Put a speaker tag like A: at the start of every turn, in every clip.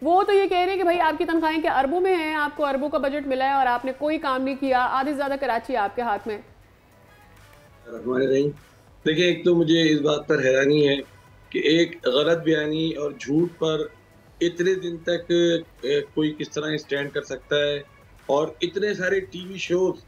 A: वो तो ये कह रहे हैं कि भाई आपकी तनख्वाहें क्या अरबों में हैं, आपको अरबों का बजट मिला है और आपने कोई काम नहीं किया, आधे से ज्यादा कराची आपके हाथ में।
B: हमारे नहीं। देखिए, एक तो मुझे इस बात पर हैरानी है कि एक गलत बयानी और झूठ पर इतने दिन तक कोई किस तरह स्टैंड कर सकता है, और इतने सारे टीवी शोज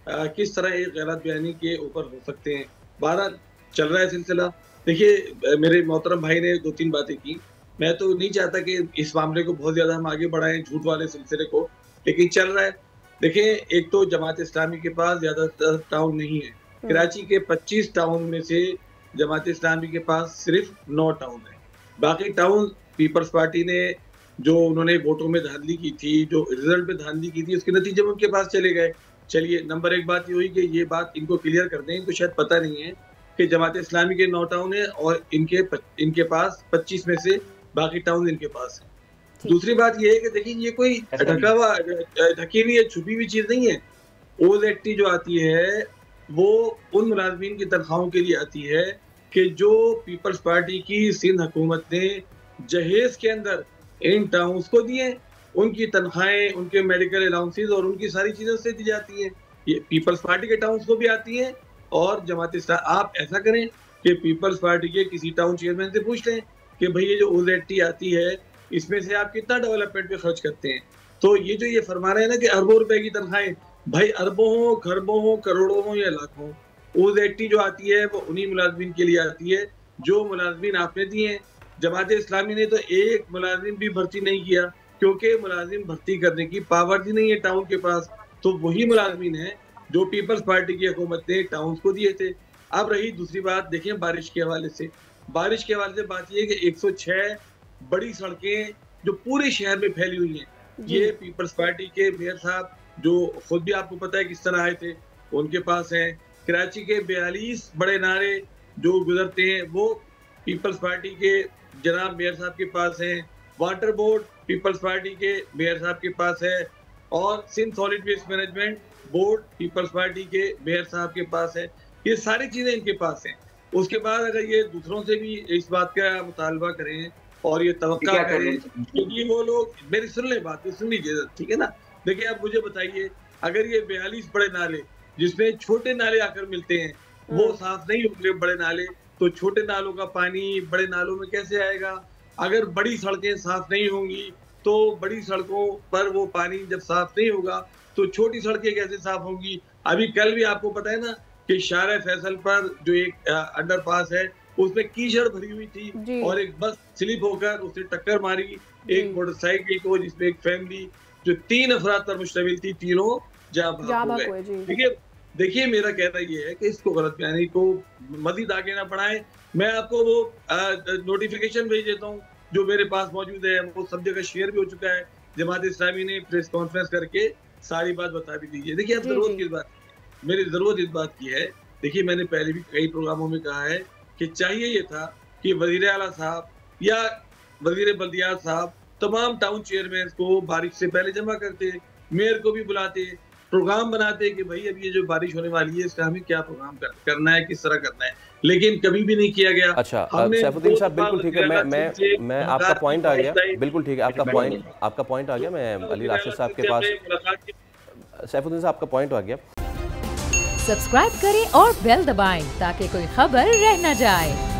B: किस तरह एक गलत बयानी के ऊपर हो सकते हैं। बहरहाल चल रहा है सिलसिला। देखिए, मेरे मोहतरम भाई ने 2-3 बातें की। मैं तो नहीं चाहता कि इस मामले को बहुत ज़्यादा हम आगे बढ़ाएँ, झूठ वाले सिलसिले को, लेकिन चल रहा है। देखिए, एक तो जमात इस्लामी के पास ज़्यादातर टाउन नहीं है।
A: हम्म।
B: कराची के 25 टाउन में से जमात इस्लामी के पास सिर्फ 9 टाउन है। बाकी टाउन पीपल्स पार्टी ने जो उन्होंने वोटों में धांधली की थी, जो रिजल्ट में धांधली की थी, उसके नतीजे में उनके पास चले गए। चलिए, नंबर 1 बात ये हुई कि ये बात इनको क्लियर कर दें, इनको शायद पता नहीं है कि जमात इस्लामी के 9 टाउन है और इनके पास 25 में से बाकी टाउन इनके पास है।
A: ठीक
B: दूसरी बात ये है कि देखिए, ये कोई
C: अच्छा जी।
B: ढकी हुई या छुपी हुई चीज़ नहीं है। ओज़ेडटी जो आती है, वो उन मुलाज़मीन की तनख्वाहों के लिए आती है कि जो पीपल्स पार्टी की सिंध हुकूमत ने जहेज़ के अंदर इन टाउन्स को दिए। उनकी तनख्वाहें, उनके मेडिकल अलाउंसेस और उनकी सारी चीज़ें उससे दी जाती हैं। ये पीपल्स पार्टी के टाउन्स को भी आती हैं और जमात इस्लामी। आप ऐसा करें कि पीपल्स पार्टी के किसी टाउन चेयरमैन से पूछ लें कि भई ये जो ओज़ेडटी आती है, इसमें से आप कितना डेवलपमेंट पे खर्च करते हैं? तो ये जो ये फरमा रहे हैं ना कि अरबों रुपए की तनख्वाहें, भाई अरबों हो, खरबों हो, करोड़ों हो या लाखों, ओज़ेडटी जो आती है वो उन्हीं मुलाज़मीन के लिए आती है जो मुलाज़मीन आपने दिए हैं। जमात इस्लामी ने तो एक मुलाज़िम भी भर्ती नहीं किया, क्योंकि मुलाज़िम भर्ती करने की पावर भी नहीं है टाउन के पास। तो वही मुलाज़मीन हैं जो पीपल्स पार्टी की हुकूमत ने टाउन्स को दिए थे। अब रही दूसरी बात, देखिए बारिश के हवाले से। बारिश के हवाले से बात ये है कि 106 बड़ी सड़कें जो पूरे शहर में फैली हुई हैं,
A: जी।
B: ये पीपल्स पार्टी के मेयर साहब, जो खुद भी आपको पता है किस तरह आए थे, उनके पास हैं। कराची के 42 बड़े नारे जो गुजरते हैं, वो पीपल्स पार्टी के जनाब मेयर साहब के पास हैं। वाटर बोर्ड पीपल्स पार्टी के मेयर साहब के पास है, और Sindh solid waste management board Peoples Party के मेयर साहब के पास है। ये सारी चीज़ें इनके पास हैं। उसके बाद अगर ये दूसरों से भी इस बात का मुतालबा करें और ये तवक्का
C: क्या
B: करें
C: करें?
B: कि वो लोग, मेरी सुन ले बात, सुन लीजिए, ठीक है ना? देखिए, आप मुझे बताइए, अगर ये 42 बड़े नाले जिसमें छोटे नाले आकर मिलते हैं, वो साफ नहीं होंगे बड़े नाले, तो छोटे नालों का पानी बड़े नालों में कैसे आएगा? अगर बड़ी सड़कें साफ नहीं होंगी, तो बड़ी सड़कों पर वो पानी जब साफ नहीं होगा, तो छोटी सड़कें कैसे साफ होंगी? अभी कल भी आपको पता है ना कि शारा फैसल पर जो एक अंडरपास है, उसमें कीचड़ भरी हुई थी
A: जी।
B: और एक बस स्लिप होकर उससे टक्कर मारी
A: जी।
B: एक मोटरसाइकिल को, जिसमें एक फैमिली जो 3 अफराद पर मुश्तमिल थी, तीनों जहाँ भाग हो
A: जाबा
B: गए।
A: को है जी।
B: देखिए, देखिए मेरा कहना ये है कि इसको गलत बयानी को मज़ीद आगे ना बढ़ाएं। मैं आपको वो नोटिफिकेशन भेज देता हूँ जो मेरे पास मौजूद है, वो सब जगह शेयर भी हो चुका है। जमात इस्लामी ने प्रेस कॉन्फ्रेंस करके सारी बात बता भी दी है। देखिए, अब
A: जी।
B: ज़रूरत
A: जी।
B: किस बात की है? मेरी ज़रूरत इस बात की है, देखिए मैंने पहले भी कई प्रोग्रामों में कहा है कि चाहिए ये था कि वज़ीर आला साहब या वज़ीर बल्दियात साहब तमाम टाउन चेयरमैन को बारिश से पहले जमा करते, मेयर को भी बुलाते, प्रोग्राम बनाते कि भाई अब ये जो बारिश होने वाली है, इसका हमें क्या प्रोग्राम करना है, किस तरह करना है, लेकिन कभी भी नहीं किया गया।
C: अच्छा,
B: हमने
C: सैफुद्दीन
B: 2
C: साहब
B: दफा
C: बिल्कुल ठीक है।
B: वज़ीर आला से
C: मैं आपका
B: मुलाकात की,
C: पॉइंट आ गया।
B: ख्वाहिश
C: बिल्कुल ठीक है,
B: ज़ाहिर की,
C: आपका पॉइंट आ गया। मैं अली
B: वज़ीर
C: राशिद
B: आला
C: साहब के
B: से
C: पास,
B: हमने मुलाकात की।
C: सैफुद्दीन साहब आपका पॉइंट आ गया।
D: सब्सक्राइब करें और बेल दबाएं ताकि कोई खबर रह न जाए।